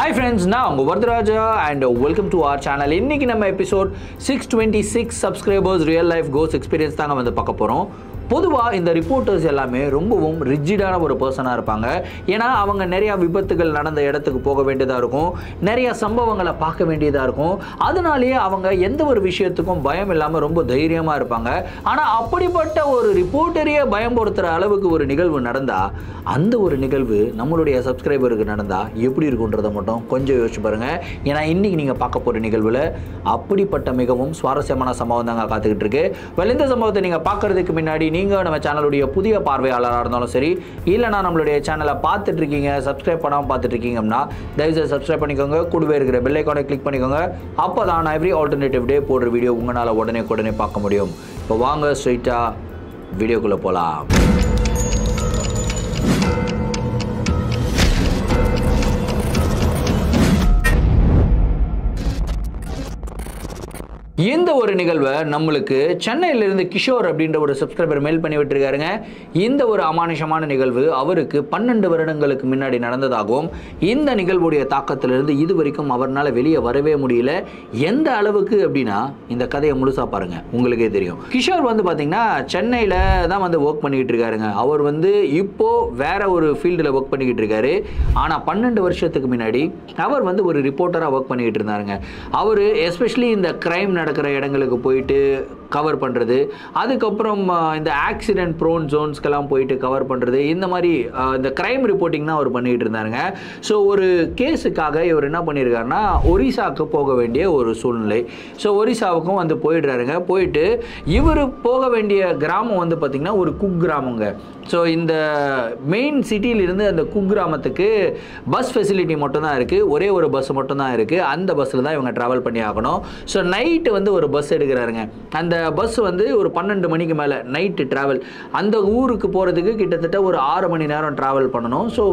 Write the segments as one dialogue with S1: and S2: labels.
S1: Hi friends, now I'm Vardaraja and welcome to our channel. இன்னைக்கு நம்ம episode 626 subscribers real life ghost experience தாங்க வந்து பார்க்க போறோம். பொதுவாக இந்த ரிப்போர்ட்டர்ஸ் எல்லாமே ரொம்பவும் ரிஜிடான ஒரு பர்சனாக இருப்பாங்க. ஏன்னா அவங்க நிறையா விபத்துகள் நடந்த இடத்துக்கு போக வேண்டியதாக இருக்கும், நிறைய சம்பவங்களை பார்க்க வேண்டியதாக இருக்கும். அதனாலேயே அவங்க எந்த ஒரு விஷயத்துக்கும் பயம் இல்லாமல் ரொம்ப தைரியமாக இருப்பாங்க. ஆனால் அப்படிப்பட்ட ஒரு ரிப்போர்ட்டரையே பயம்படுத்துகிற அளவுக்கு ஒரு நிகழ்வு நடந்தால், அந்த ஒரு நிகழ்வு நம்மளுடைய சப்ஸ்கிரைபருக்கு நடந்தால் எப்படி இருக்குன்றதை மட்டும் கொஞ்சம் யோசிச்சு பாருங்கள். ஏன்னா இன்றைக்கி நீங்கள் பார்க்க போகிற நிகழ்வில் அப்படிப்பட்ட மிகவும் சுவாரஸ்யமான சம்பவம் தாங்க காத்துக்கிட்டு இருக்கு. இந்த சம்பவத்தை நீங்கள் பார்க்குறதுக்கு முன்னாடி நீங்கள் நம்ம சேனலுடைய புதிய பார்வையாளராக இருந்தாலும் சரி, இல்லைனா நம்மளுடைய சேனலை பார்த்துட்டு இருக்கீங்க, சப்ஸ்கிரைப் பண்ணாமல் பார்த்துட்டு இருக்கீங்கன்னா தயவுசெய்து சப்ஸ்கிரைப் பண்ணிக்கோங்க. கூடவே இருக்கிற பெல் ஐகானை கிளிக் பண்ணிக்கோங்க. அப்போ தான் நான் எவ்ரி ஆல்டர்னேட்டிவ் டே போடுற வீடியோ உங்களால் உடனே பார்க்க முடியும். இப்போ வாங்க ஸ்ட்ரைட்டாக வீடியோக்குள்ளே போகலாம். இந்த ஒரு நிகழ்வை நம்மளுக்கு சென்னையிலிருந்து கிஷோர் அப்படின்ற ஒரு சப்ஸ்கிரைபர் மெயில் பண்ணி விட்டுருக்காருங்க. இந்த ஒரு அமானுஷமான நிகழ்வு அவருக்கு 12 வருடங்களுக்கு முன்னாடி நடந்ததாகவும், இந்த நிகழ்வுடைய தாக்கத்திலிருந்து இது வரைக்கும் அவரால் வெளியே வரவே முடியல. எந்த அளவுக்கு அப்படின்னா இந்த கதையை முழுசா பாருங்க, உங்களுக்கே தெரியும். கிஷோர் வந்து பார்த்தீங்கன்னா சென்னையில் தான் வந்து ஒர்க் பண்ணிக்கிட்டு இருக்காருங்க. அவர் வந்து இப்போ வேற ஒரு ஃபீல்டில் ஒர்க் பண்ணிக்கிட்டு இருக்காரு. ஆனால் 12 வருஷத்துக்கு முன்னாடி அவர் வந்து ஒரு ரிப்போர்ட்டராக ஒர்க் பண்ணிக்கிட்டு இருந்தாருங்க. அவர் எஸ்பெஷலி இந்த கிரைம் நடக்கிற இடங்களுக்கு போயிட்டு கவர் பண்ணுறது, அதுக்கப்புறம் இந்த ஆக்சிடென்ட் ப்ரோன் ஜோன்ஸ்க்கெல்லாம் போயிட்டு கவர் பண்ணுறது, இந்த மாதிரி இந்த கிரைம் ரிப்போர்ட்டிங் தான் அவர் பண்ணிகிட்டு இருந்தாருங்க. ஸோ ஒரு கேஸுக்காக இவர் என்ன பண்ணியிருக்காருன்னா ஒரிசாவுக்கு போக வேண்டிய ஒரு சூழ்நிலை. ஸோ ஒரிசாவுக்கும் வந்து போயிடுறாருங்க. போயிட்டு இவர் போக வேண்டிய கிராமம் வந்து பார்த்திங்கன்னா ஒரு குக்கிராமங்க. ஸோ இந்த மெயின் சிட்டியிலிருந்து அந்த குக்கிராமத்துக்கு பஸ் ஃபெசிலிட்டி மட்டும்தான் இருக்குது. ஒரே ஒரு பஸ் மட்டும்தான் இருக்குது. அந்த பஸ்ஸில் தான் இவங்க ட்ராவல் பண்ணி ஆகணும். ஸோ நைட்டு வந்து ஒரு பஸ் எடுக்கிறாருங்க. அந்த பஸ் வந்து ஒரு 12 மணிக்கு மேலே நைட்டு ட்ராவல். அந்த ஊருக்கு போகிறதுக்கு கிட்டத்தட்ட ஒரு 6 மணி நேரம் ட்ராவல் பண்ணணும். ஸோ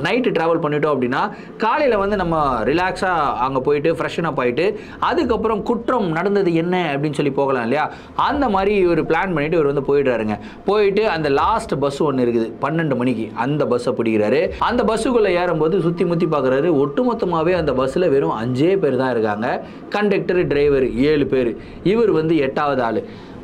S1: நைட்டு ட்ராவல் பண்ணிட்டோம் அப்படின்னா காலையில் வந்து நம்ம ரிலாக்ஸாக அங்கே போயிட்டு ஃப்ரெஷன் அப் ஆகிட்டு அதுக்கப்புறம் குற்றம் நடந்தது என்ன அப்படின்னு சொல்லி போகலாம் இல்லையா. அந்த மாதிரி ஒரு பிளான் பண்ணிவிட்டு இவர் வந்து போயிடுறாருங்க. போயிட்டு அந்த லாஸ்ட் பஸ் ஒன்று இருக்குது 12 மணிக்கு, அந்த பஸ்ஸை பிடிக்கிறாரு. அந்த பஸ்ஸுக்குள்ளே ஏறும்போது சுற்றி முற்றி பார்க்குறாரு. ஒட்டுமொத்தமாகவே அந்த பஸ்ஸில் வெறும் 5 பேர் தான் இருக்காங்க. கண்டக்டர், டிரைவர் 7 பேர். இவர் வந்து 8வது ஆள்.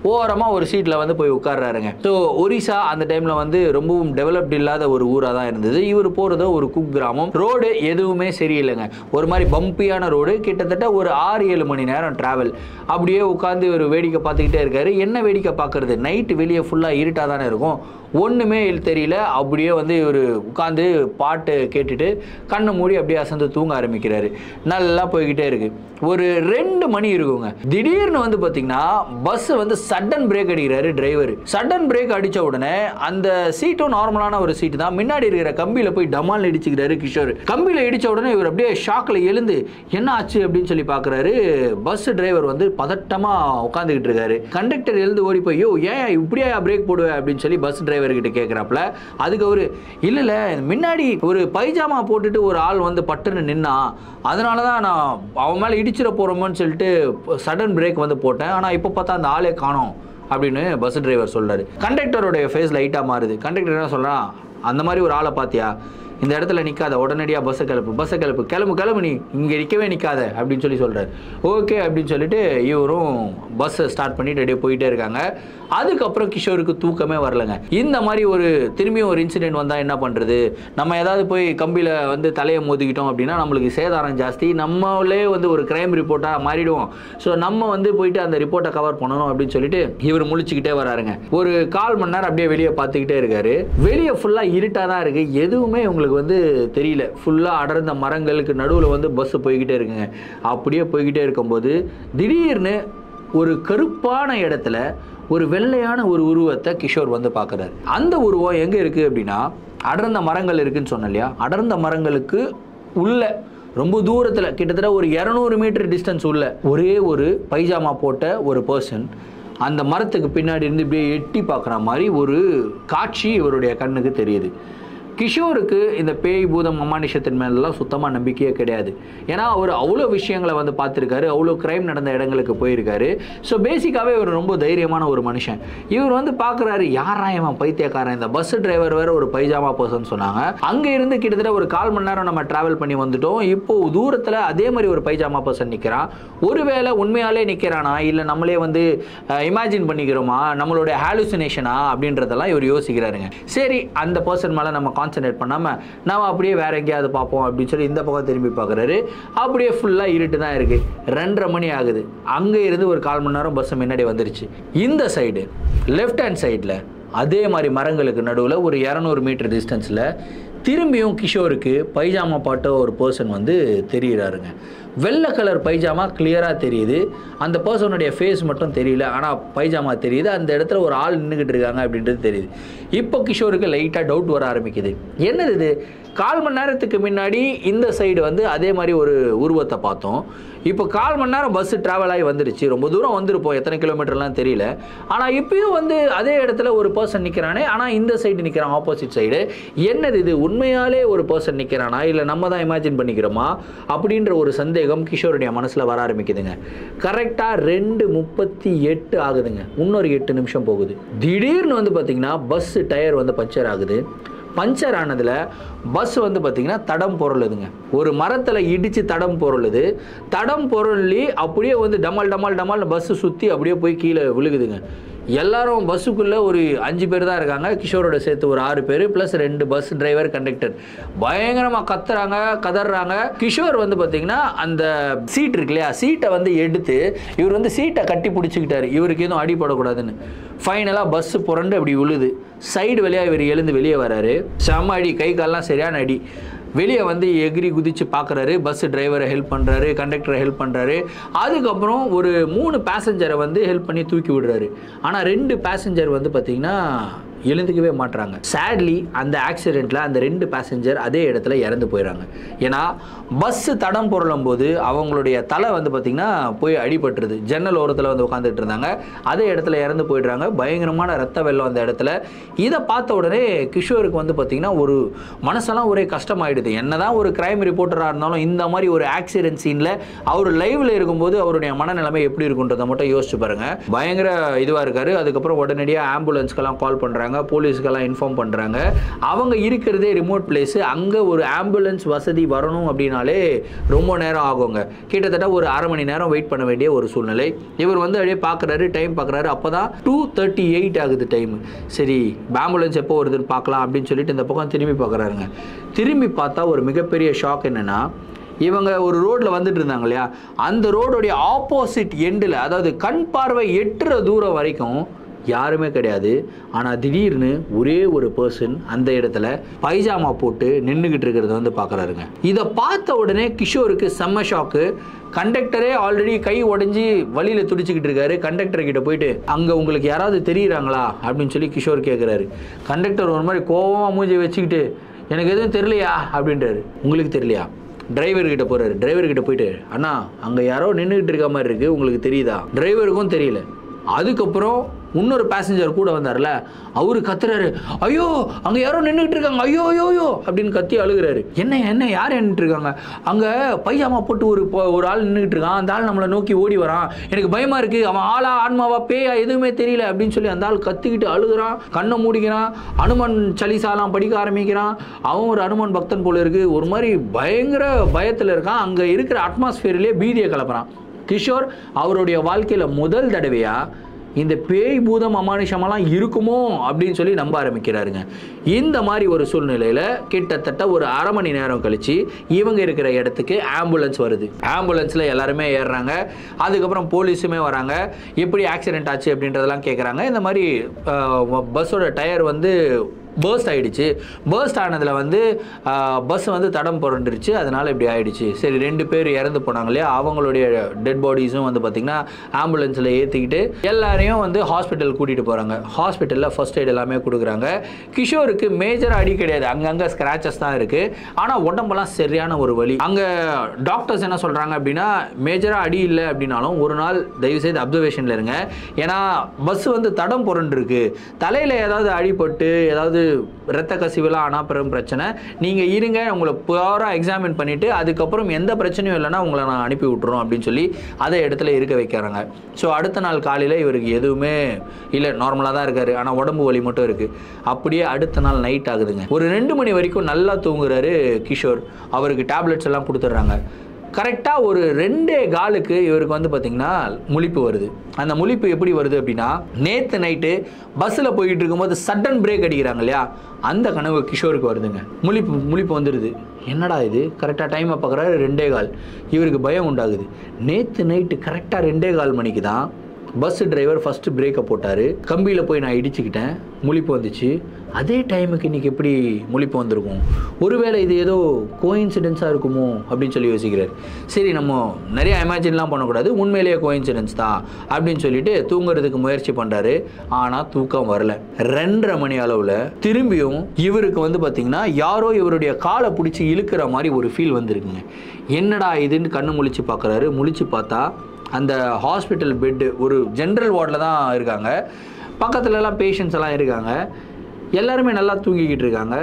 S1: ஓரமாக ஒரு சீட்டில் வந்து போய் உட்கார்றாருங்க. ஸோ ஒரிசா அந்த டைமில் வந்து ரொம்பவும் டெவலப்ட் இல்லாத ஒரு ஊராக தான் இருந்தது. இவர் போகிறது ஒரு குக் கிராமம். ரோடு எதுவுமே சரியில்லைங்க. ஒரு மாதிரி பம்பியான ரோடு. கிட்டத்தட்ட ஒரு 6-7 மணி நேரம் ட்ராவல். அப்படியே உட்காந்து ஒரு வேடிக்கை பார்த்துக்கிட்டே இருக்காரு. என்ன வேடிக்கை பார்க்குறது, நைட்டு வெளியே ஃபுல்லாக இருட்டாக தானே இருக்கும், ஒன்றுமே தெரியல. அப்படியே வந்து இவர் உட்காந்து பாட்டு கேட்டுட்டு கண்ணை மூடி அப்படியே அசந்து தூங்க ஆரம்பிக்கிறாரு. நல்லா போய்கிட்டே இருக்கு. ஒரு 2 மணி இருக்குங்க. திடீர்னு வந்து பார்த்தீங்கன்னா பஸ் வந்து சடன் பிரேக் அடிக்கிறாரு டிரைவர். சடன் பிரேக் அடித்த உடனே அந்த சீட்டும் நார்மலான ஒரு சீட்டு தான். முன்னாடி இருக்கிற கம்பியில் போய் டமால் இடிச்சுக்கிறாரு கிஷோர். கம்பியில் இடித்த உடனே இவர் அப்படியே ஷாக்கில் எழுந்து என்ன ஆச்சு அப்படின்னு சொல்லி பார்க்குறாரு. பஸ் டிரைவர் வந்து பதட்டமாக உட்காந்துக்கிட்டு இருக்காரு. கண்டக்டர் எழுந்து ஓடி போய், யோ ஏன் இப்படியா பிரேக் போடுவேன் அப்படின்னு சொல்லி பஸ் டிரைவர்கிட்ட கேட்குறாப்புல. அதுக்கு அவரு இல்லை முன்னாடி ஒரு பைஜாமா போட்டுட்டு ஒரு ஆள் வந்து பட்டுன்னு நின்னா, அதனால தான் நான் அவன் மேலே இடிச்சிட போகிறோமோன்னு சொல்லிட்டு சடன் பிரேக் வந்து போட்டேன். ஆனால் இப்போ பார்த்தா அந்த ஆளே காணோம் அப்படின்னு பஸ் டிரைவர் சொல்கிறாரு. கண்டக்டருடைய ஃபேஸ் லைட்டாக மாறுது. கண்டக்டர் என்ன சொல்கிறான், அந்த மாதிரி ஒரு ஆளை பார்த்தியா, இந்த இடத்துல நிற்காத, உடனடியாக பஸ்ஸை கிளம்பு, கிளம்பு நீ இங்கே நிற்கவே நிற்காத அப்படின்னு சொல்லி சொல்கிறார். ஓகே அப்படின்னு சொல்லிட்டு இவரும் பஸ்ஸை ஸ்டார்ட் பண்ணிட்டு அப்படியே போயிட்டே இருக்காங்க. அதுக்கப்புறம் கிஷோருக்கு தூக்கமே வரலைங்க. இந்த மாதிரி ஒரு திரும்பியும் ஒரு இன்சிடென்ட் வந்தால் என்ன பண்ணுறது, நம்ம ஏதாவது போய் கம்பியில் வந்து தலையை மோதிக்கிட்டோம் அப்படின்னா நம்மளுக்கு சேதாரம் ஜாஸ்தி, நம்மளே வந்து ஒரு கிரைம் ரிப்போர்ட்டாக மாறிடுவோம். ஸோ நம்ம வந்து போயிட்டு அந்த ரிப்போர்ட்டை கவர் பண்ணணும் அப்படின்னு சொல்லிட்டு இவர் முழிச்சுக்கிட்டே வராருங்க. ஒரு 1/4 மணி நேரம் அப்படியே வெளியே பார்த்துக்கிட்டே இருக்காரு. வெளியே ஃபுல்லாக இருட்டாக தான் இருக்குது. எதுவுமே உங்களுக்கு வந்து தெரியல. ஃபுல்லாக அடர்ந்த மரங்களுக்கு நடுவில் வந்து பஸ் போய்கிட்டே இருக்குங்க. அப்படியே போய்கிட்டே இருக்கும்போது திடீர்னு ஒரு கருப்பான இடத்துல ஒரு வெள்ளையான ஒரு உருவத்தை கிஷோர் வந்து பார்க்குறாரு. அந்த உருவம் எங்கே இருக்குது அப்படின்னா, அடர்ந்த மரங்கள் இருக்குன்னு சொன்னேன் இல்லையா, அடர்ந்த மரங்களுக்கு உள்ள ரொம்ப தூரத்தில் கிட்டத்தட்ட ஒரு 200 மீட்டர் டிஸ்டன்ஸ் உள்ள ஒரே ஒரு பைஜாமா போட்ட ஒரு பர்சன் அந்த மரத்துக்கு பின்னாடி இருந்து இப்படியே எட்டி பார்க்குற மாதிரி ஒரு காட்சி இவருடைய கண்ணுக்கு தெரியுது. கிஷோருக்கு இந்த பேய் பூதம் அமானுஷத்தின் மேலெல்லாம் சுத்தமாக நம்பிக்கையே கிடையாது. ஏன்னா அவர் அவ்வளோ விஷயங்களை வந்து பார்த்துருக்காரு, அவ்வளோ கிரைம் நடந்த இடங்களுக்கு போயிருக்காரு. ஸோ பேசிக்காகவே இவர் ரொம்ப தைரியமான ஒரு மனுஷன். இவர் வந்து பார்க்குறாரு, யாரா இவன் பைத்தியக்காரன், இந்த பஸ் டிரைவர் வேற ஒரு பைஜாமா பர்சன் சொன்னாங்க. அங்கே இருந்து கிட்டத்தட்ட ஒரு 1/4 மணி நேரம் நம்ம டிராவல் பண்ணி வந்துட்டோம். இப்போ தூரத்தில் அதே மாதிரி ஒரு பைஜாமா பர்சன் நிற்கிறான். ஒருவேளை உண்மையாலே நிற்கிறானா இல்லை நம்மளே வந்து இமேஜின் பண்ணிக்கிறோமா, நம்மளுடைய ஹாலுசினேஷனா அப்படின்றதெல்லாம் இவர் யோசிக்கிறாருங்க. சரி, அந்த பர்சன் மேலே நம்ம கான்சன்ட்ரேட் பண்ணாமல் நம்ம அப்படியே வேற எங்கேயாவது பார்ப்போம் அப்படின்னு சொல்லி இந்த பக்கம் திரும்பி பார்க்குறாரு. அப்படியே ஃபுல்லாக இருட்டு தான் இருக்குது. 2:30 மணி ஆகுது. அங்கே இருந்து ஒரு 1/4 மணி நேரம் பஸ் முன்னாடி வந்துருச்சு. இந்த சைடு லெஃப்ட் ஹேண்ட் சைடில் அதே மாதிரி மரங்களுக்கு நடுவில் ஒரு 200 மீட்டர் டிஸ்டன்ஸில் திரும்பியும் கிஷோருக்கு பைஜாமா பாட்ட ஒரு பர்சன் வந்து தெரிகிறாருங்க. வெள்ளை கலர் பைஜாமா கிளியராக தெரியுது. அந்த பர்சனுடைய ஃபேஸ் மட்டும் தெரியல, ஆனால் பைஜாமா தெரியுது. அந்த இடத்துல ஒரு ஆள் நின்றுக்கிட்டு இருக்காங்க அப்படின்றது தெரியுது. இப்போ கிஷோருக்கு லைட்டாக டவுட் வர ஆரம்பிக்குது. என்னது இது, 1/4 மணி நேரத்துக்கு முன்னாடி இந்த சைடு வந்து அதே மாதிரி ஒரு உருவத்தை பார்த்தோம். இப்போ 1/4 மணி நேரம் பஸ் ட்ராவல் ஆகி வந்துருச்சு. ரொம்ப தூரம் வந்துருப்போம், எத்தனை கிலோமீட்டர்லாம் தெரியல. ஆனால் இப்பயும் வந்து அதே இடத்துல ஒரு பர்சன் நிற்கிறானே, ஆனால் இந்த சைடு நிற்கிறான், ஆப்போசிட் சைடு. என்னது இது, உண்மையாலே ஒரு பர்சன் நிற்கிறானா இல்லை நம்ம தான் இமேஜின் பண்ணிக்கிறோமா அப்படின்ற ஒரு சந்தேகம் கிஷோருடைய மனசில் வர ஆரம்பிக்குதுங்க. கரெக்டாக 2:38 ஆகுதுங்க. இன்னொரு 8 நிமிஷம் போகுது. திடீர்னு வந்து பார்த்தீங்கன்னா பஸ் டயர் வந்து பஞ்சர் ஆகுது. பஞ்சர் ஆனதில் பஸ் வந்து பார்த்திங்கன்னா தடம் பொருளுதுங்க. ஒரு மரத்தில் இடித்து தடம் பொருளுது. தடம் பொருளி அப்படியே வந்து டமால் டமால் டமால் பஸ்ஸு சுற்றி அப்படியே போய் கீழே விழுகுதுங்க. எல்லாரும் பஸ்ஸுக்குள்ளே ஒரு 5 பேர் தான் இருக்காங்க. கிஷோரோட சேர்த்து ஒரு 6 பேர் ப்ளஸ் 2 பஸ் டிரைவர், கண்டக்டர். பயங்கரமாக கத்துறாங்க, கதறாங்க. கிஷோர் வந்து பார்த்தீங்கன்னா அந்த சீட் இருக்கு இல்லையா, சீட்டை வந்து எடுத்து இவர் வந்து சீட்டை கட்டி பிடிச்சிக்கிட்டாரு, இவருக்கு எதுவும் அடிபடக்கூடாதுன்னு. ஃபைனலாக பஸ்ஸு புரண்டு அப்படி விழுது. சைடு வழியாக இவர் எழுந்து வெளியே வராரு. செம்ம அடி, கை கால்லாம் சரியான அடி. வெளியே வந்து எகிரி குதிச்சு பார்க்குறாரு. பஸ் டிரைவரை ஹெல்ப் பண்ணுறாரு, கண்டக்டரை ஹெல்ப் பண்ணுறாரு. அதுக்கப்புறம் ஒரு 3 பேசஞ்சரை வந்து ஹெல்ப் பண்ணி தூக்கி விடுறாரு. ஆனால் 2 பேசஞ்சர் வந்து பார்த்திங்கன்னா எழுந்துக்கவே மாட்டுறாங்க. சேட்லி அந்த ஆக்சிடெண்ட்டில் அந்த 2 பேசஞ்சர் அதே இடத்துல இறந்து போயிடறாங்க. ஏன்னா பஸ்ஸு தடம் புரளும் போது அவங்களுடைய தலை வந்து பார்த்திங்கன்னா போய் அடிபட்டுருது. ஜன்னல் ஓரத்தில் வந்து உட்காந்துட்டு இருந்தாங்க, அதே இடத்துல இறந்து போயிடுறாங்க. பயங்கரமான ரத்த வெள்ளம் அந்த இடத்துல. இதை பார்த்த உடனே கிஷோருக்கு வந்து பார்த்திங்கன்னா ஒரு மனசெல்லாம் ஒரே கஷ்டமாயிடுது. என்னதான் ஒரு கிரைம் ரிப்போர்ட்டராக இருந்தாலும் இந்த மாதிரி ஒரு ஆக்சிடென்ட் சீனில் அவர் லைவில் இருக்கும்போது அவருடைய மனநிலைமை எப்படி இருக்குன்றதை மட்டும் யோசிச்சு பாருங்க. பயங்கர இதுவாக இருக்காரு. அதுக்கப்புறம் உடனடியாக ஆம்புலன்ஸ்க்கெல்லாம் கால் பண்ணுறாங்க, போலீஸ்க்கெல்லாம் இன்ஃபார்ம் பண்ணுறாங்க. அவங்க இருக்கிறதே ரிமோட் பிளேஸு. அங்கே ஒரு ஆம்புலன்ஸ் வசதி வரணும் அப்படின்னாலே ரொம்ப நேரம் ஆகுங்க. கிட்டத்தட்ட ஒரு 1/2 மணி நேரம் வெயிட் பண்ண வேண்டிய ஒரு சூழ்நிலை. இவர் வந்து அப்படியே பார்க்குறாரு, டைம் பார்க்குறாரு. அப்போ தான் 2:38 ஆகுது டைமு. சரி, ஆம்புலன்ஸ் எப்போ வருதுன்னு பார்க்கலாம் அப்படின்னு சொல்லிட்டு இந்த பக்கம் திரும்பி பார்க்குறாருங்க. திரும்பி பார்த்தா ஒரு மிகப்பெரிய ஷாக் என்னென்னா, இவங்க ஒரு ரோட்டில் வந்துட்டு இருந்தாங்க இல்லையா, அந்த ரோடுடைய ஆப்போசிட் எண்டில், அதாவது கண் பார்வை எட்டுற தூரம் வரைக்கும் யாருமே கிடையாது. ஆனால் திடீர்னு ஒரே ஒரு பர்சன் அந்த இடத்துல பைஜாமா போட்டு நின்றுக்கிட்டு இருக்கிறத வந்து பார்க்குறாருங்க. இதை பார்த்த உடனே கிஷோருக்கு செம்ம ஷாக்கு. கண்டக்டரே ஆல்ரெடி கை உடஞ்சி வழியில் துடிச்சிக்கிட்டு இருக்காரு. கண்டக்டர் கிட்ட போயிட்டு, அங்கே உங்களுக்கு யாராவது தெரியுறாங்களா அப்படின்னு சொல்லி கிஷோர் கேட்குறாரு. கண்டக்டர் ஒரு மாதிரி கோவமாக மூஞ்சி வச்சுக்கிட்டு, எனக்கு எதுவும் தெரியலையா அப்படின்றாரு. உங்களுக்கு தெரியலையா? டிரைவர்கிட்ட போகிறாரு. டிரைவர்கிட்ட போயிட்டு, அண்ணா அங்கே யாரோ நின்றுக்கிட்டு இருக்க மாதிரி இருக்குது, உங்களுக்கு தெரியுதா? டிரைவருக்கும் தெரியல. அதுக்கப்புறம் இன்னொரு பேசஞ்சர் கூட வந்தார்ல, அவரு கத்துறாரு, ஐயோ அங்கே யாரோ நின்றுக்கிட்டு இருக்காங்க, ஐயோ ஐயோ ஐயோ அப்படின்னு கத்தி அழுகிறாரு. என்ன யார் நின்றுட்டு இருக்காங்க? அங்கே பைஜாமா போட்டு ஒரு ஆள் நின்றுக்கிட்டு இருக்கான். அந்த ஆள் நம்மளை நோக்கி ஓடி வரான், எனக்கு பயமா இருக்கு, அவன் ஆளா ஆன்மாவா பேயா எதுவுமே தெரியல அப்படின்னு சொல்லி அந்த ஆள் கத்திக்கிட்டு அழுகிறான். கண்ணை மூடிக்கிறான். அனுமன் சலிசாலாம் படிக்க ஆரம்பிக்கிறான். அவன் ஒரு அனுமன் பக்தன் போல இருக்கு. ஒரு மாதிரி பயங்கர பயத்தில் இருக்கான். அங்கே இருக்கிற அட்மாஸ்பியர்லேயே பீதியை கலப்புறான். கிஷோர் அவருடைய வாழ்க்கையில் முதல் தடவையா இந்த பேய் பூதம் அமானுஷமெல்லாம் இருக்குமோ அப்படின்னு சொல்லி நம்ப ஆரம்பிக்கிறாருங்க. இந்த மாதிரி ஒரு சூழ்நிலையில் கிட்டத்தட்ட ஒரு 1/2 மணி நேரம் கழிச்சு இவங்க இருக்கிற இடத்துக்கு ஆம்புலன்ஸ் வருது. ஆம்புலன்ஸில் எல்லாருமே ஏறுறாங்க. அதுக்கப்புறம் போலீஸுமே வராங்க. எப்படி ஆக்சிடென்ட் ஆச்சு அப்படின்றதெல்லாம் கேட்குறாங்க. இந்த மாதிரி பஸ்ஸோட டயர் வந்து பர்ஸ்ட் ஆகிடுச்சு. பர்ஸ்ட் ஆனதில் வந்து பஸ் வந்து தடம் புரண்டுருச்சு, அதனால் இப்படி ஆகிடுச்சு. சரி, 2 பேர் இறந்து போனாங்க இல்லையா, அவங்களுடைய டெட் பாடிஸும் வந்து பார்த்திங்கன்னா ஆம்புலன்ஸில் ஏற்றிக்கிட்டு எல்லாரையும் வந்து ஹாஸ்பிட்டல் கூட்டிகிட்டு போகிறாங்க. ஹாஸ்பிட்டலில் ஃபர்ஸ்ட் எய்ட் எல்லாமே கொடுக்குறாங்க. கிஷோருக்கு மேஜர் அடி கிடையாது, அங்கங்கே ஸ்க்ராச்சஸ் தான் இருக்குது. ஆனால் உடம்பெல்லாம் சரியான ஒரு வலி. அங்கே டாக்டர்ஸ் என்ன சொல்கிறாங்க அப்படின்னா, மேஜராக அடி இல்லை அப்படின்னாலும் ஒரு நாள் தயவுசெய்து அப்சர்வேஷனில் இருங்க. ஏன்னா பஸ் வந்து தடம் புரண்டுருக்கு, தலையில் ஏதாவது அடிபட்டு ஏதாவது இரத்த கசிவுலாம் ஆனால் பெரும் பிரச்சனை, நீங்கள் இருங்க, உங்களை ப்யூராக எக்ஸாமின் பண்ணிவிட்டு அதுக்கப்புறம் எந்த பிரச்சனையும் இல்லைன்னா உங்களை நான் அனுப்பி விட்டுறோம் அப்படின்னு சொல்லி அதை இடத்துல இருக்க வைக்கிறாங்க. ஸோ அடுத்த நாள் காலையில் இவருக்கு எதுவுமே இல்லை, நார்மலாக தான் இருக்கார், ஆனால் உடம்பு வலி மட்டும் இருக்குது. அப்படியே அடுத்த நாள் நைட் ஆகுதுங்க. ஒரு 2 மணி வரைக்கும் நல்லா தூங்குறாரு கிஷோர். அவருக்கு டேப்லெட்ஸ் எல்லாம் கொடுத்துட்றாங்க. கரெக்டாக ஒரு 2:15 இவருக்கு வந்து பார்த்திங்கன்னா முழிப்பு வருது. அந்த முழிப்பு எப்படி வருது அப்படின்னா, நேற்று நைட்டு பஸ்ஸில் போய்கிட்டு இருக்கும்போது சடன் பிரேக் அடிக்கிறாங்க இல்லையா, அந்த கனவு கிஷோருக்கு வருதுங்க. முழிப்பு வந்துடுது. என்னடா இது, கரெக்டாக டைமை பார்க்குறாரு 2:15. இவருக்கு பயம் உண்டாகுது. நேற்று நைட்டு கரெக்டாக 2:15 மணிக்கு தான் பஸ் டிரைவர் ஃபஸ்ட்டு பிரேக்கை போட்டார். கம்பியில் போய் நான் இடிச்சுக்கிட்டேன், முழிப்பு வந்துச்சு. அதே டைமுக்கு இன்றைக்கி எப்படி முழிப்பு வந்திருக்கும், ஒருவேளை இது ஏதோ கோயின்சிடென்ஸாக இருக்குமோ அப்படின்னு சொல்லி யோசிக்கிறார். சரி, நம்ம நிறையா இமேஜின்லாம் பண்ணக்கூடாது, உண்மையிலேயே கோயின்சிடென்ஸ் தான் அப்படின்னு சொல்லிட்டு தூங்குறதுக்கு முயற்சி பண்ணுறாரு. ஆனால் தூக்கம் வரல. 2:30 மணி அளவில் திரும்பியும் இவருக்கு வந்து பார்த்திங்கன்னா யாரோ இவருடைய காலை பிடிச்சி இழுக்கிற மாதிரி ஒரு ஃபீல் வந்துருக்குங்க. என்னடா இதுன்னு கண்ணு முழிச்சு பார்க்குறாரு. முழிச்சு பார்த்தா அந்த ஹாஸ்பிட்டல் பெட்டு ஒரு ஜென்ரல் வார்டில் தான் இருக்காங்க. பக்கத்துலலாம் பேஷண்ட்ஸ் எல்லாம் இருக்காங்க. எல்லாருமே நல்லா தூங்கிக்கிட்டு இருக்காங்க.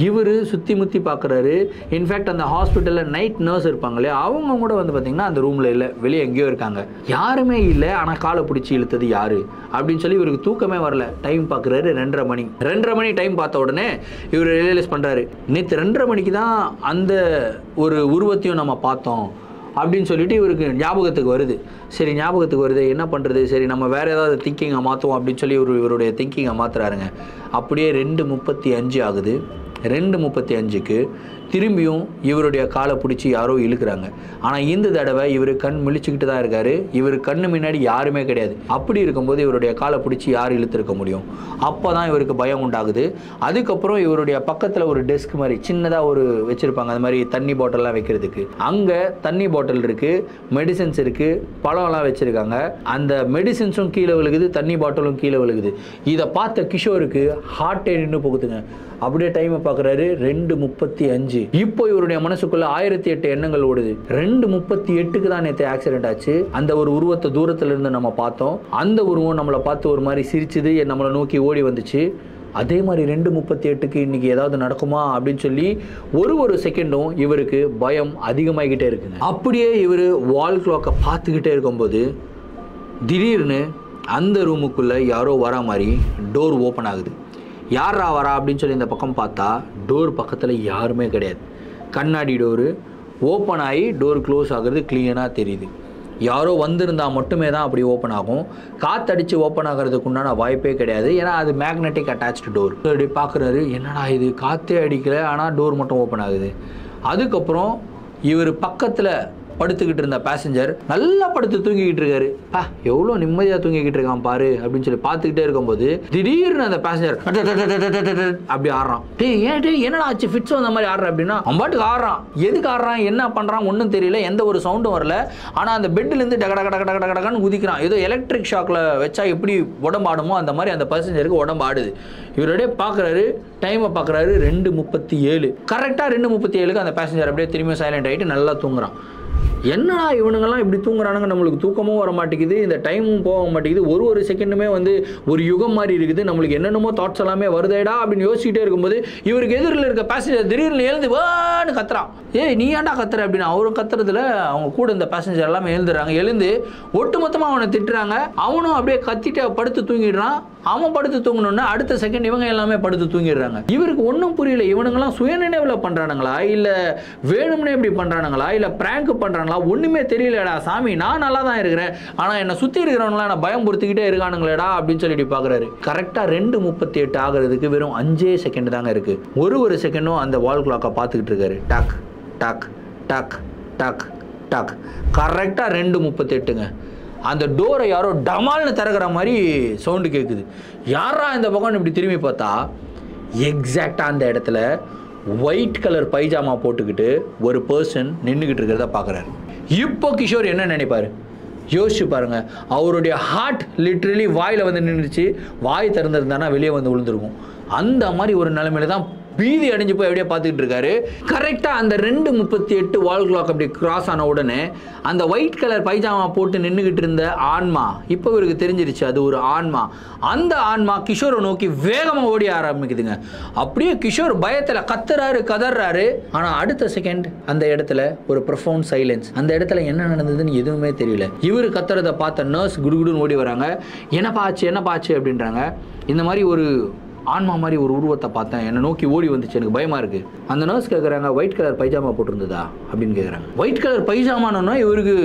S1: இவர் சுற்றி முற்றி பார்க்குறாரு. இன்ஃபேக்ட் அந்த ஹாஸ்பிட்டலில் நைட் நர்ஸ் இருப்பாங்களே, அவங்க கூட வந்து பார்த்திங்கன்னா அந்த ரூமில் இல்லை, வெளியே எங்கேயோ இருக்காங்க. யாருமே இல்லை, ஆனால் காலை பிடிச்சி இழுத்தது யார் அப்படின்னு சொல்லி இவருக்கு தூக்கமே வரல. டைம் பார்க்குறாரு 2:30 மணி. 2:30 மணி டைம் பார்த்த உடனே இவர் ரியலைஸ் பண்ணுறாரு, நேற்று 2:30 மணிக்கு தான் அந்த ஒரு உருவத்தையும் நம்ம பார்த்தோம் அப்படின்னு சொல்லிட்டு இவருக்கு ஞாபகத்துக்கு வருது. சரி, ஞாபகத்துக்கு வருது, என்ன பண்ணுறது, சரி நம்ம வேறு ஏதாவது திங்கிங்கை மாற்றுவோம் அப்படின்னு சொல்லி இவருடைய திங்கிங்கை மாற்றுறாருங்க. அப்படியே 2:35 ஆகுது. 2:35க்கு திரும்பியும் இவருடைய காலை பிடிச்சி யாரோ இழுக்கிறாங்க. ஆனால் இந்த தடவை இவர் கண் முழிச்சுக்கிட்டு தான் இருக்கார். இவர் கண்ணு முன்னாடி யாருமே கிடையாது. அப்படி இருக்கும்போது இவருடைய காலை பிடிச்சி யார் இழுத்துருக்க முடியும்? அப்போ தான் இவருக்கு பயம் உண்டாகுது. அதுக்கப்புறம் இவருடைய பக்கத்தில் ஒரு டெஸ்க் மாதிரி சின்னதாக ஒரு வச்சுருப்பாங்க, அது மாதிரி தண்ணி பாட்டில்லாம் வைக்கிறதுக்கு. அங்கே தண்ணி பாட்டில் இருக்குது, மெடிசன்ஸ் இருக்குது, பழம்லாம் வச்சுருக்காங்க. அந்த மெடிசன்ஸும் கீழே விழுகுது, தண்ணி பாட்டிலும் கீழே விழுகுது. இதை பார்த்த கிஷோருக்கு ஹார்ட்டே நின்று போகுதுங்க. அப்படியே டைமை பார்க்குறாரு 2:35. இப்போ இவருடைய மனசுக்குள்ள 1008 எண்ணங்கள் ஓடுது. 2:38க்கு தான் நேற்று ஆக்சிடென்ட் ஆச்சு. அந்த ஒரு உருவத்தை தூரத்துல இருந்து நம்ம பார்த்தோம். அந்த உருவம் நம்மளை பார்த்து ஒரு மாதிரி சிரிச்சுது, நம்மளை நோக்கி ஓடி வந்துச்சு. அதே மாதிரி 2:38க்கு இன்னைக்கு ஏதாவது நடக்குமா அப்படின்னு சொல்லி ஒரு செகண்டும் இவருக்கு பயம் அதிகமாகிக்கிட்டே இருக்குங்க. அப்படியே இவர் வால் கிளாக்கை பார்த்துக்கிட்டே இருக்கும்போது திடீர்னு அந்த ரூமுக்குள்ள யாரோ வரா மாதிரி டோர் ஓப்பன் ஆகுது. யாரா வரா அப்படின்னு சொல்லி இந்த பக்கம் பார்த்தா டோர் பக்கத்தில் யாருமே கிடையாது. கண்ணாடி டோரு ஓப்பன் ஆகி டோர் க்ளோஸ் ஆகுறது கிளீனாக தெரியுது. யாரோ வந்திருந்தால் மட்டுமே தான் அப்படி ஓப்பன் ஆகும். காற்றடிச்சு ஓப்பன் ஆகிறதுக்கு உண்டான வாய்ப்பே கிடையாது. ஏன்னா அது மேக்னெட்டிக் அட்டாச்டு டோர். அப்படி பார்க்குறாரு, என்னடா இது, காற்றே அடிக்கலை ஆனால் டோர் மட்டும் ஓப்பன் ஆகுது. அதுக்கப்புறம் இவர் பக்கத்தில் படுத்துக்கிட்டு இருந்த பேசஞ்சர் நல்லா படுத்து தூங்கிக்கிட்டு இருக்காரு. எவ்வளோ நிம்மதியாக தூங்கிக்கிட்டு இருக்கான் பாரு அப்படின்னு சொல்லி பார்த்துக்கிட்டே இருக்கும்போது திடீர்னு அந்த பேசஞ்சர் அப்படி ஆடுறான். என்னடா ஆச்சு, ஃபிட்ஸ் வந்த மாதிரி ஆடுற அப்படின்னா அவன் பாட்டுக்கு ஆடுறான். எதுக்கு ஆடுறான், என்ன பண்ணுறான் ஒன்றும் தெரியல, எந்த ஒரு சவுண்டும் வரல. ஆனால் அந்த பெட்லேருந்து டகடகடகடகடகடன்னு குதிக்கிறான். ஏதோ எலக்ட்ரிக் ஷாக்கில் வச்சா எப்படி உடம்பு ஆடுமோ அந்த மாதிரி அந்த பேசஞ்சருக்கு உடம்பு ஆடுது. இவருடைய பார்க்குறாரு, டைமை பார்க்குறாரு 2:37. கரெக்டாக 2:37க்கு அந்த பேசஞ்சர் அப்படியே திரும்பியும் சைலண்ட் ஆகிட்டு நல்லா தூங்குறான். என்னடா இவனுங்கெல்லாம் இப்படி தூங்குறானுங்க, நம்மளுக்கு தூக்கமும் வர மாட்டேங்குது, இந்த டைமும் போக மாட்டேங்குது, ஒரு செகண்டுமே வந்து ஒரு யுகம் மாதிரி இருக்குது, நம்மளுக்கு என்னென்னமோ தாட்ஸ் எல்லாமே வருதேடா அப்படின்னு யோசிச்சுட்டே இருக்கும்போது இவருக்கு எதிரில் இருக்க பேசஞ்சர் திடீர்னு எழுந்து வான்னு கத்துறான். நீ ஏன்டா கத்துற அப்படின்னு. அவரும் கத்துறதுல அவங்க கூட இந்த பேசஞ்சர் எல்லாமே எழுந்துறாங்க. எழுந்து ஒட்டுமொத்தமாக அவனை திட்டுறாங்க. அவனும் அப்படியே கத்திட்டு படுத்து தூங்கிடுறான். அவன் படுத்து தூங்கணும்னா அடுத்த செகண்ட் இவங்க எல்லாமே படுத்து தூங்கிடுறாங்க. இவருக்கு ஒன்றும் புரியல, இவனுங்கெல்லாம் சுயநினைவில் பண்ணுறானுங்களா இல்லை வேணும்னே இப்படி பண்ணுறானுங்களா இல்லை பிராங்க் பண்ணுறாங்களா, ஒன்றுமே தெரியலடா சாமி, நான் நல்லா தான் இருக்கிறேன், ஆனால் என்னை சுற்றி இருக்கிறவங்களாம் நான் பயம் பொறுத்துக்கிட்டே இருக்கானுங்களேடா அப்படின்னு சொல்லிட்டு பார்க்குறாரு. கரெக்டாக 2:38 ஆகிறதுக்கு வெறும் 5 செகண்ட் தாங்க இருக்குது. ஒரு செகண்டும் அந்த வால் கிளாக்கை பார்த்துக்கிட்டு இருக்காரு. டாக் டாக் டாக் டாக் டாக். கரெக்டாக 2:38ங்க. அந்த டோரை யாரோ டமால்னு திறக்கிற மாதிரி சவுண்டு கேட்குது. யாரா இந்த பக்கம் இப்படி திரும்பி பார்த்தா எக்ஸாக்டாக அந்த இடத்துல ஒயிட் கலர் பைஜாமா போட்டுக்கிட்டு ஒரு பர்சன் நின்றுக்கிட்டு இருக்கிறத பார்க்குறாரு. இப்போ கிஷோர் என்ன நினைப்பார் யோசிச்சு பாருங்க. அவருடைய ஹார்ட் லிட்ரலி வாயில் வந்து நின்றுச்சு. வாய் திறந்திருந்தானா வெளியே வந்து விழுந்துருக்கும். அந்த மாதிரி ஒரு நிலைமையில தான் பீதி அடைஞ்சு போய் அப்படியே பார்த்துக்கிட்டு இருக்காரு. கரெக்டா அந்த 2:38 வால் கிளாக் அப்படி கிராஸ் ஆன உடனே அந்த ஒயிட் கலர் பைஜாமா போட்டு நின்றுகிட்டு இருந்த ஆன்மா, இப்போ இவருக்கு தெரிஞ்சிருச்சு அது ஒரு ஆன்மா. அந்த ஆன்மா கிஷோரை நோக்கி வேகமா ஓடி ஆரம்பிக்குதுங்க. அப்படியே கிஷோர் பயத்துல கத்துறாரு, கதறாரு. ஆனா அடுத்த செகண்ட் அந்த இடத்துல ஒரு ப்ரொஃபவுண்ட் சைலன்ஸ். அந்த இடத்துல என்ன நடந்ததுன்னு எதுவுமே தெரியல. இவர் கத்துறதை பார்த்த நர்ஸ் குடுகுடுன்னு ஓடி வராங்க. என்னப்பா ஆச்சு அப்படின்றாங்க. இந்த மாதிரி ஒரு ஆன்மா மாதிரி ஒரு உருவத்தை பார்த்தேன், என்னை நோக்கி ஓடி வந்துச்சு, எனக்கு பயமா இருக்கு. அந்த நர்ஸ் கேட்குறாங்க, ஒயிட் கலர் பைஜாமா போட்டிருந்ததா அப்படின்னு கேட்குறாங்க. ஒயிட் கலர் பைஜாமானோன்னா இவருக்கு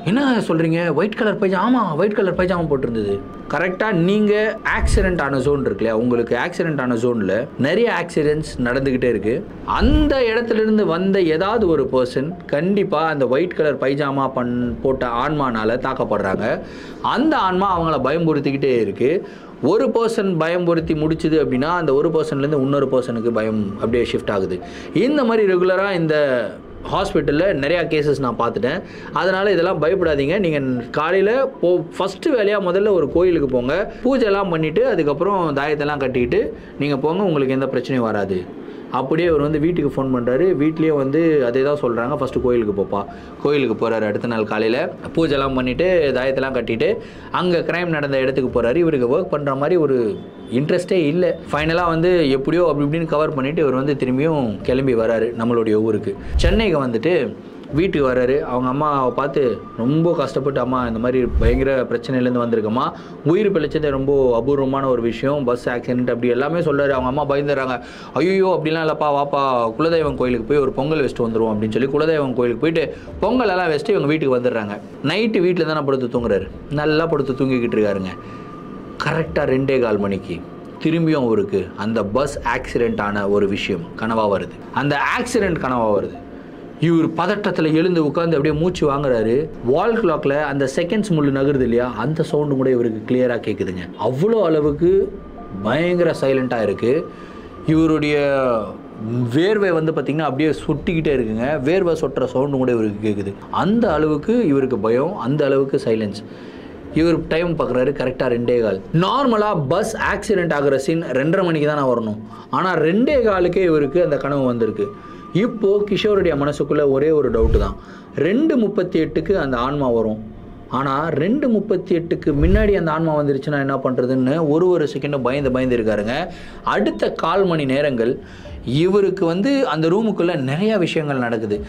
S1: என்ன சொல்றீங்க, ஒயிட் கலர் பைஜாமா? ஆமா, ஒயிட் கலர் பைஜாமா போட்டிருந்தது. கரெக்டா நீங்க ஆக்சிடென்ட் ஆன ஜோன் இருக்கு இல்லையா, உங்களுக்கு ஆக்சிடென்ட் ஆன ஜோன்ல நிறைய ஆக்சிடென்ட்ஸ் நடந்துகிட்டே இருக்கு. அந்த இடத்துல இருந்து வந்த ஏதாவது ஒரு பர்சன் கண்டிப்பா அந்த ஒயிட் கலர் பைஜாமா போட்ட ஆன்மானால தாக்கப்படுறாங்க. அந்த ஆன்மா அவங்கள பயம்படுத்திக்கிட்டே இருக்கு. ஒரு பர்சன் பயம்படுத்தி முடிச்சுது அப்படின்னா அந்த ஒரு பர்சன்லேருந்து இன்னொரு பர்சனுக்கு பயம் அப்படியே ஷிஃப்ட் ஆகுது. இந்த மாதிரி ரெகுலராக இந்த ஹாஸ்பிட்டலில் நிறையா கேசஸ் நான் பார்த்துட்டேன். அதனால் இதெல்லாம் பயப்படாதீங்க. நீங்கள் காலையில் ஃபஸ்ட்டு வேலையாக முதல்ல ஒரு கோயிலுக்கு போங்க, பூஜைலாம் பண்ணிவிட்டு அதுக்கப்புறம் தாயத்தெல்லாம் கட்டிக்கிட்டு நீங்கள் போங்க, உங்களுக்கு எந்த பிரச்சனையும் வராது. அப்படியே அவர் வந்து வீட்டுக்கு ஃபோன் பண்ணுறாரு. வீட்லேயே வந்து அதே தான் சொல்கிறாங்க, ஃபஸ்ட்டு கோயிலுக்கு போப்பா. கோயிலுக்கு போகிறாரு. அடுத்த நாள் காலையில் பூஜைலாம் பண்ணிவிட்டு தாயத்தெல்லாம் கட்டிட்டு அங்கே க்ரைம் நடந்த இடத்துக்கு போகிறாரு. இவருக்கு ஒர்க் பண்ணுற மாதிரி ஒரு இன்ட்ரெஸ்டே இல்லை. ஃபைனலாக வந்து எப்படியோ அப்படி இப்படின்னு கவர் பண்ணிவிட்டு இவர் வந்து திரும்பியும் கிளம்பி வராரு நம்மளுடைய ஊருக்கு. சென்னைக்கு வந்துட்டு வீட்டுக்கு வர்றாரு. அவங்க அம்மாவை பார்த்து ரொம்ப கஷ்டப்பட்டு, அம்மா இந்த மாதிரி பயங்கர பிரச்சனையிலேருந்து வந்திருக்கம்மா, உயிர் பிழைச்சது ரொம்ப அபூர்வமான ஒரு விஷயம், பஸ் ஆக்சிடென்ட் அப்படி எல்லாமே சொல்கிறாரு. அவங்க அம்மா பயந்துடுறாங்க. ஐயோ அப்படிலாம் இல்லைப்பா, வாப்பா குலதெய்வம் கோயிலுக்கு போய் ஒரு பொங்கல் வச்சுட்டு வந்துடுவோம் அப்படின்னு சொல்லி குலதெய்வம் கோயிலுக்கு போயிட்டு பொங்கல் எல்லாம் வச்சுட்டு இவங்க வீட்டுக்கு வந்துடுறாங்க. நைட்டு வீட்டில் தானே படுத்து தூங்குறாரு. நல்லா படுத்து தூங்கிக்கிட்டு இருக்காருங்க. கரெக்டாக 2:15 மணிக்கு திரும்பியும் அவருக்கு அந்த பஸ் ஆக்சிடென்ட் ஆன ஒரு விஷயம் கனவாக வருது. அந்த ஆக்சிடென்ட் கனவாக வருது. இவர் பதட்டத்தில் எழுந்து உட்காந்து அப்படியே மூச்சு வாங்குறாரு. வால் கிளாக்ல அந்த செகண்ட்ஸ் முள்ளு நகருது இல்லையா, அந்த சவுண்டு கூட இவருக்கு கிளியராக கேட்குதுங்க. அவ்வளோ அளவுக்கு பயங்கர சைலண்ட்டாக இருக்குது. இவருடைய வேர்வை வந்து பார்த்திங்கன்னா அப்படியே சொட்டிக்கிட்டே இருக்குங்க. வேர்வை சொட்டுற சவுண்டு கூட இவருக்கு கேட்குது. அந்த அளவுக்கு இவருக்கு பயம், அந்த அளவுக்கு சைலன்ஸ். இவர் டைம் பார்க்குறாரு, கரெக்டாக 2:15. நார்மலாக பஸ் ஆக்சிடென்ட் ஆகிற சீன் 2:30 மணிக்கு தான் நான் வரணும். ஆனால் 2:15க்கே இவருக்கு அந்த கனவு வந்திருக்கு. இப்போது கிஷோருடைய மனசுக்குள்ளே ஒரே ஒரு டவுட்டு தான், 2:38க்கு அந்த ஆன்மா வரும். ஆனால் 2:38க்கு முன்னாடி அந்த ஆன்மா வந்துருச்சுன்னா என்ன பண்ணுறதுன்னு ஒரு செகண்டும் பயந்து இருக்காருங்க. அடுத்த 1/4 மணி நேரங்கள் இவருக்கு வந்து அந்த ரூமுக்குள்ளே நிறையா விஷயங்கள் நடக்குது.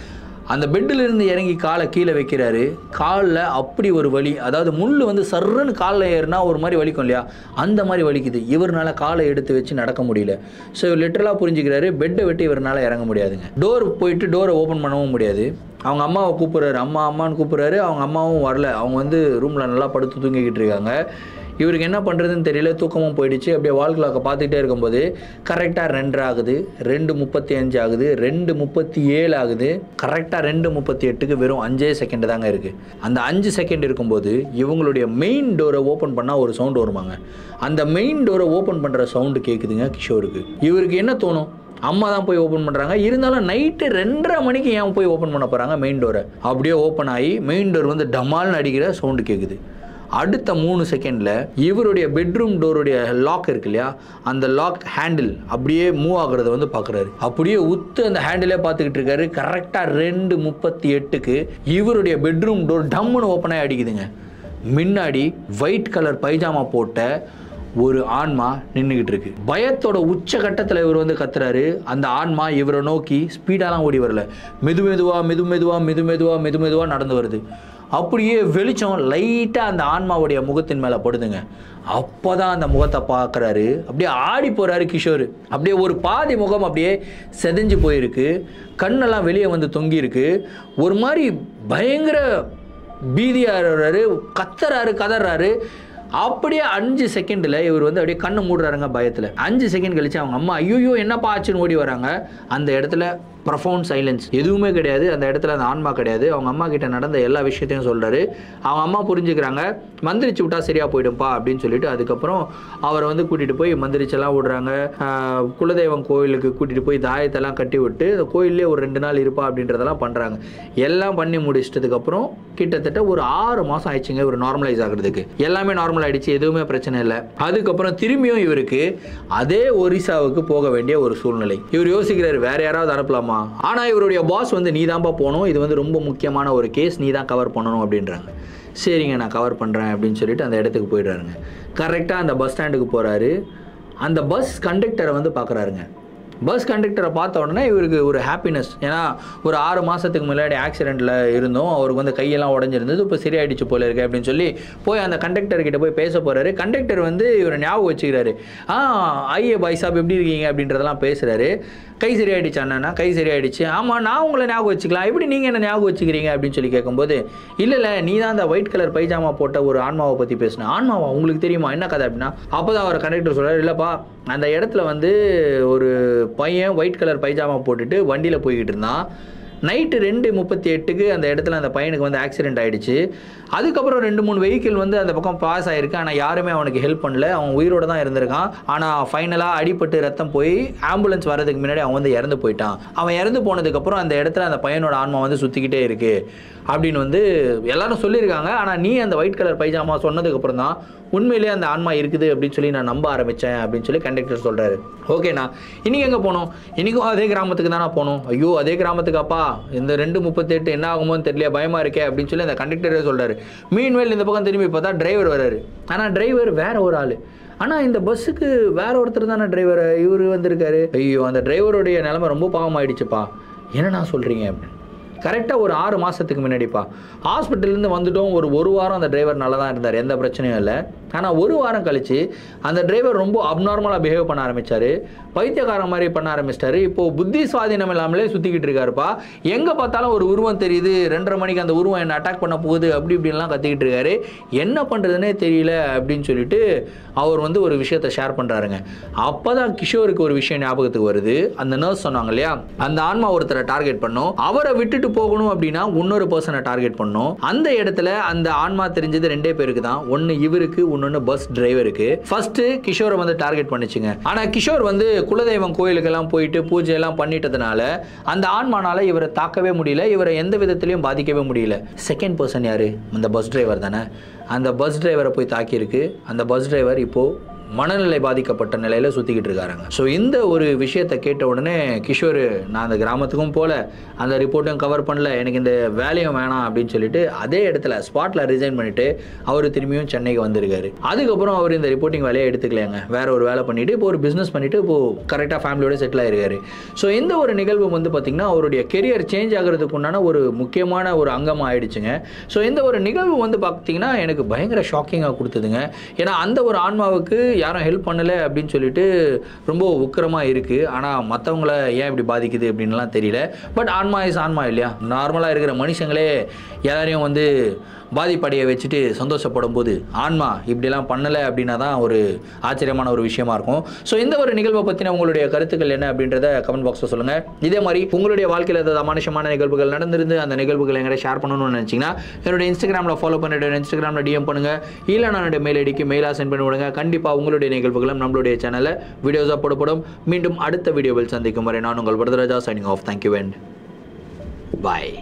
S1: அந்த பெட்டில் இருந்து இறங்கி காலை கீழே வைக்கிறாரு. காலில் அப்படி ஒரு வலி, அதாவது முள் வந்து சர்றன்னு காலில் ஏறினா ஒரு மாதிரி வலிக்கும் இல்லையா, அந்த மாதிரி வலிக்குது. இவரால் காலை எடுத்து வச்சு நடக்க முடியல. ஸோ இவர் லிட்டரலாக புரிஞ்சுக்கிறாரு, பெட்டை விட்டு இவரால் இறங்க முடியாதுங்க. டோர் போயிட்டு டோரை ஓப்பன் பண்ணவும் முடியாது. அவங்க அம்மாவை கூப்பிட்றாரு, அம்மான்னு கூப்பிட்றாரு. அவங்க அம்மாவும் வரல. அவங்க வந்து ரூமில் நல்லா படுத்து தூங்கிக்கிட்டு இருக்காங்க. இவருக்கு என்ன பண்ணுறதுன்னு தெரியல, தூக்கமும் போயிடுச்சு. அப்படியே வால் கிளாக்கை பார்த்துக்கிட்டே இருக்கும்போது கரெக்டாக 2:30 ஆகுது, 2:35 ஆகுது, 2:37 ஆகுது. கரெக்டாக 2:38க்கு வெறும் 5 செகண்ட் தாங்க இருக்குது. அந்த 5 செகண்ட் இருக்கும்போது இவங்களுடைய மெயின் டோரை ஓப்பன் பண்ணால் ஒரு சவுண்டு வருவாங்க. அந்த மெயின் டோரை ஓப்பன் பண்ணுற சவுண்டு கேட்குதுங்க கிஷோருக்கு. இவருக்கு என்ன தோணும், அம்மா தான் போய் ஓப்பன் பண்ணுறாங்க, இருந்தாலும் நைட்டு 2:30 மணிக்கு ஏன் போய் ஓப்பன் பண்ண போகிறாங்க மெயின் டோரை. அப்படியே ஓப்பன் ஆகி மெயின் டோர் வந்து டமால்னு அடிக்கிற சவுண்டு கேட்குது. அடுத்த 3 செகண்டில் இவருடைய பெட்ரூம் டோருடைய லாக் இருக்கு இல்லையா, அந்த லாக் ஹேண்டில் அப்படியே மூவ் ஆகுறத வந்து பார்க்குறாரு. அப்படியே உத்து அந்த ஹேண்டிலே பார்த்துக்கிட்டு இருக்காரு. கரெக்டாக 2:38க்கு இவருடைய பெட்ரூம் டோர் டம்முன்னு ஓப்பன் ஆகி அடிக்குதுங்க. முன்னாடி ஒயிட் கலர் பைஜாமா போட்ட ஒரு ஆன்மா நின்றுக்கிட்டு இருக்கு. பயத்தோட உச்சகட்டத்தில் இவர் வந்து கத்துறாரு. அந்த ஆன்மா இவரை நோக்கி ஸ்பீடாலாம் ஓடி வரல, மெதுமெதுவாக நடந்து வருது. அப்படியே வெளிச்சம் லைட்டாக அந்த ஆன்மாவுடைய முகத்தின் மேலே படுதுங்க. அப்போ தான் அந்த முகத்தை பார்க்குறாரு. அப்படியே ஆடி போகிறாரு கிஷோர். அப்படியே ஒரு பாதி முகம் அப்படியே செதஞ்சு போயிருக்கு, கண்ணெல்லாம் வெளியே வந்து தொங்கியிருக்கு. ஒரு மாதிரி பயங்கர பீதியாகிறாரு, கதறாரு. அப்படியே 5 செகண்டில் இவர் வந்து அப்படியே கண்ணு மூடுறாருங்க பயத்தில். 5 செகண்ட் கழிச்சு அவங்க அம்மா ஐயோ என்னப்பா ஆச்சுன்னு ஓடி வராங்க. அந்த இடத்துல ப்ரொஃபவுண்ட் சைலன்ஸ், எதுவுமே கிடையாது. அந்த இடத்துல அந்த ஆன்மா கிடையாது. அவங்க அம்மா கிட்ட நடந்த எல்லா விஷயத்தையும் சொல்கிறாரு. அவங்க அம்மா புரிஞ்சுக்கிறாங்க, மந்திரிச்சு விட்டா சரியாக போயிடும்பா அப்படின்னு சொல்லிட்டு அதுக்கப்புறம் அவரை வந்து கூட்டிகிட்டு போய் மந்திரிச்செல்லாம் விடுறாங்க. குலதெய்வம் கோயிலுக்கு கூட்டிகிட்டு போய் தாயத்தெல்லாம் கட்டி விட்டு அந்த கோயிலே ஒரு 2 நாள் இருப்பா அப்படின்றதெல்லாம் பண்ணுறாங்க. எல்லாம் பண்ணி முடிச்சிட்டதுக்கப்புறம் கிட்டத்தட்ட ஒரு 6 மாதம் ஆயிடுச்சுங்க ஒரு நார்மலைஸ் ஆகிறதுக்கு. எல்லாமே நார்மலைஸ் நார்மல் ஆயிடுச்சு, எதுவுமே பிரச்சனை இல்லை. அதுக்கப்புறம் திரும்பியும் இவருக்கு அதே ஒரிசாவுக்கு போக வேண்டிய ஒரு சூழ்நிலை. இவர் யோசிக்கிறாரு வேற யாராவது அனுப்பலாமா, ஆனா இவருடைய பாஸ் வந்து நீ தான்ப்பா போகணும், இது வந்து ரொம்ப முக்கியமான ஒரு கேஸ், நீ தான் கவர் பண்ணணும் அப்படின்றாங்க. சரிங்க நான் கவர் பண்ணுறேன் அப்படின்னு சொல்லிட்டு அந்த இடத்துக்கு போயிடுறாருங்க. கரெக்டாக அந்த பஸ் ஸ்டாண்டுக்கு போகிறாரு. அந்த பஸ் கண்டக்டரை வந்து பார்க்குறாருங்க. பஸ் கண்டக்டரை பார்த்த உடனே இவருக்கு ஒரு ஹாப்பினஸ். ஏன்னா ஒரு 6 மாதத்துக்கு முன்னாடி ஆக்சிடெண்ட்டில் இருந்தோம், அவருக்கு வந்து கையெல்லாம் உடஞ்சிருந்தது, இப்போ சரியாயிடுச்சு போல இருக்கு அப்படின்னு சொல்லி போய் அந்த கண்டக்டர்கிட்ட போய் பேச போகிறாரு. கண்டக்டர் வந்து இவரை ஞாபகம் வச்சுக்கிறாரு. ஐயே பாய் சாப் எப்படி இருக்கீங்க அப்படின்றதெல்லாம் பேசுகிறாரு. கை சரியாயிடுச்சு அண்ணா, கை சரியாயிடுச்சு. ஆமாம் நான் உங்களை ஞாபகம் வச்சுக்கலாம், எப்படி நீங்கள் என்ன ஞாபகம் வச்சுக்கிறீங்க அப்படின்னு சொல்லி கேட்கும்போது, இல்லை நீ தான் அந்த ஒயிட் கலர் பைஜாமா போட்ட ஒரு ஆன்மாவை பற்றி பேசினேன். ஆன்மாவா உங்களுக்கு தெரியுமா, என்ன கதை அப்படின்னா? அப்போ தான் அவர் கண்டக்டர் சொல்கிறார், இல்லைப்பா அந்த இடத்துல வந்து ஒரு பையன் ஒயிட் கலர் பைஜாமா போட்டுட்டு வண்டியில் போய்கிட்டு இருந்தான். நைட்டு 2:38க்கு அந்த இடத்துல அந்த பையனுக்கு வந்து ஆக்சிடென்ட் ஆகிடுச்சு. அதுக்கப்புறம் 2-3 வெஹிக்கிள் வந்து அந்த பக்கம் பாஸ் ஆகிருக்கு. ஆனால் யாருமே அவனுக்கு ஹெல்ப் பண்ணல, அவன் உயிரோடு தான் இருந்திருக்கான். ஆனால் ஃபைனலாக அடிபட்டு ரத்தம் போய் ஆம்புலன்ஸ் வரதுக்கு முன்னாடி அவன் வந்து இறந்து போயிட்டான். அவன் இறந்து போனதுக்கப்புறம் அந்த இடத்துல அந்த பையனோட ஆன்மா வந்து சுற்றிக்கிட்டே இருக்குது அப்படின்னு வந்து எல்லாரும் சொல்லியிருக்காங்க. ஆனால் நீ அந்த ஒயிட் கலர் பைஜாமா சொன்னதுக்கப்புறம் தான் உண்மையிலேயே அந்த ஆன்மா இருக்குது அப்படின்னு சொல்லி நான் நம்ப ஆரம்பித்தேன் அப்படின்னு சொல்லி கண்டக்டர் சொல்கிறாரு. ஓகேண்ணா இன்றைக்கி எங்கே போனோம்? இன்றைக்கும் அதே கிராமத்துக்கு தானே போகணும். ஐயோ அதே கிராமத்துக்காப்பா, இந்த 2:38 என்ன ஆகுமோன்னு தெரியல, பயமாக இருக்கே அப்படின்னு சொல்லி அந்த கண்டக்டரே சொல்கிறாரு. மீன்வேல் இந்த பக்கம் திரும்பி பார்த்தா டிரைவர் வர்றாரு. ஆனால் டிரைவர் வேற ஒரு ஆள். ஆனால் இந்த பஸ்ஸுக்கு வேற ஒருத்தர் தானே டிரைவர், இவர் வந்திருக்காரு. ஐயோ அந்த டிரைவருடைய நிலைமை ரொம்ப பாவமாயிடுச்சுப்பா, என்னண்ணா சொல்கிறீங்க அப்படின்னு. கரெக்டாக ஒரு 6 மாதத்துக்கு முன்னாடிப்பா ஹாஸ்பிட்டல்லேருந்து வந்துட்டோம். ஒரு வாரம் அந்த டிரைவர் நல்லா தான் இருந்தார், எந்த பிரச்சனையும் இல்லை. ஆனால் ஒரு வாரம் கழித்து அந்த டிரைவர் ரொம்ப அப்நார்மலாக பிஹேவ் பண்ண ஆரம்பித்தார், பைத்தியக்காரன் மாதிரி பண்ண ஆரம்பிச்சிட்டாரு. இப்போது புத்தி சுவாதீனம் இல்லாமலே சுற்றிக்கிட்டு இருக்காருப்பா. எங்கே பார்த்தாலும் ஒரு உருவம் தெரியுது, 2:30 மணிக்கு அந்த உருவம் என்னை அட்டாக் பண்ண போகுது அப்படி இப்படின்லாம் கத்திக்கிட்டு இருக்காரு, என்ன பண்ணுறதுனே தெரியல அப்படின்னு சொல்லிட்டு அவர் வந்து ஒரு விஷயத்தை ஷேர் பண்ணுறாருங்க. அப்போ தான் கிஷோருக்கு ஒரு விஷயம் ஞாபகத்துக்கு வருது. அந்த நர்ஸ் சொன்னாங்க இல்லையா, அந்த ஆன்மா ஒருத்தரை டார்கெட் பண்ணோம், அவரை விட்டுட்டு போகணும் அப்படின்னா இன்னொரு பர்சனை டார்கெட் பண்ணோம். அந்த இடத்துல அந்த ஆன்மா தெரிஞ்சது 2 பேருக்கு தான், ஒன்னு இவருக்கு, இன்னொன்னு பஸ் டிரைவருக்கு. ஃபர்ஸ்ட் கிஷோரை வந்து டார்கெட் பண்ணிச்சுங்க. ஆனா கிஷோர் வந்து குலதெய்வம் கோயிலுக்கு எல்லாம் போயிட்டு பூஜை எல்லாம் பண்ணிட்டதுனால அந்த ஆன்மானால இவரை தாக்கவே முடியல, இவரை எந்த விதத்திலையும் பாதிக்கவே முடியல. செகண்ட் பர்சன் யாரு? அந்த பஸ் டிரைவர் தானே. அந்த பஸ் டிரைவரை போய் தாக்கியிருக்கு. அந்த பஸ் டிரைவர் இப்போ மனநிலை பாதிக்கப்பட்ட நிலையில் சுற்றிக்கிட்டு இருக்காருங்க. ஸோ இந்த ஒரு விஷயத்தை கேட்ட உடனே கிஷோர், நான் அந்த கிராமத்துக்கும் போகல, அந்த ரிப்போர்ட்டும் கவர் பண்ணல, எனக்கு இந்த வேலையும் வேணாம் அப்படின்னு சொல்லிட்டு அதே இடத்துல ஸ்பாட்டில் ரிசைன் பண்ணிவிட்டு அவர் திரும்பியும் சென்னைக்கு வந்திருக்காரு. அதுக்கப்புறம் அவர் இந்த ரிப்போர்ட்டிங் வேலையை எடுத்துக்கலைங்க, வேற ஒரு வேலை பண்ணிவிட்டு இப்போ ஒரு பிஸ்னஸ் பண்ணிவிட்டு இப்போது கரெக்டாக ஃபேமிலியோட செட்டில் ஆகிருக்காரு. ஸோ இந்த ஒரு நிகழ்வு வந்து பார்த்திங்கன்னா அவருடைய கெரியர் சேஞ்ச் ஆகிறதுக்கு உண்டான ஒரு முக்கியமான ஒரு அங்கமாக ஆயிடுச்சுங்க. ஸோ இந்த ஒரு நிகழ்வு வந்து பார்த்திங்கன்னா எனக்கு பயங்கர ஷாக்கிங்காக கொடுத்ததுங்க. ஏன்னா அந்த ஒரு ஆன்மாவுக்கு யாரும் ஹெல்ப் பண்ணலை அப்படின்னு சொல்லிட்டு ரொம்ப உக்கிரமாக இருக்குது. ஆனால் மற்றவங்கள ஏன் இப்படி பாதிக்குது அப்படின்லாம் தெரியல. பட் ஆன்மா இஸ் ஆன்மா இல்லையா, நார்மலாக இருக்கிற மனுஷங்களே எல்லாரையும் வந்து பாதிப்படைய வச்சுட்டு சந்தோஷப்படும் போது ஆன்மா இப்படிலாம் பண்ணலை அப்படின்னா தான் ஒரு ஆச்சரியமான ஒரு விஷயமா இருக்கும். ஸோ இந்த ஒரு நிகழ்வை பற்றின உங்களுடைய கருத்துக்கள் என்ன அப்படின்றத கமெண்ட் பாக்ஸில் சொல்லுங்கள். இதே மாதிரி உங்களுடைய வாழ்க்கையில் ஏதாவது அமானுஷமான நிகழ்வுகள் நடந்திருந்து அந்த நிகழ்வுகளை எங்களை ஷேர் பண்ணணும்னு நினச்சிங்கன்னா என்னுடைய இன்ஸ்டாகிராமில் ஃபாலோ பண்ணிவிட்டு இன்ஸ்டாகிராமில் டிஎம் பண்ணுங்கள், இல்லை நான் என்னுடைய மெயில் ஐடிக்கு மெயிலாக சென்ட் பண்ணி விடுங்க. கண்டிப்பாக உங்களுடைய நிகழ்வுகளும் நம்மளுடைய சேனலில் வீடியோஸாக போடப்படும். மீண்டும் அடுத்த வீடியோவில் சந்திக்கும் வரை நான் உங்கள் Varadaraja signing off. Thank you and bye.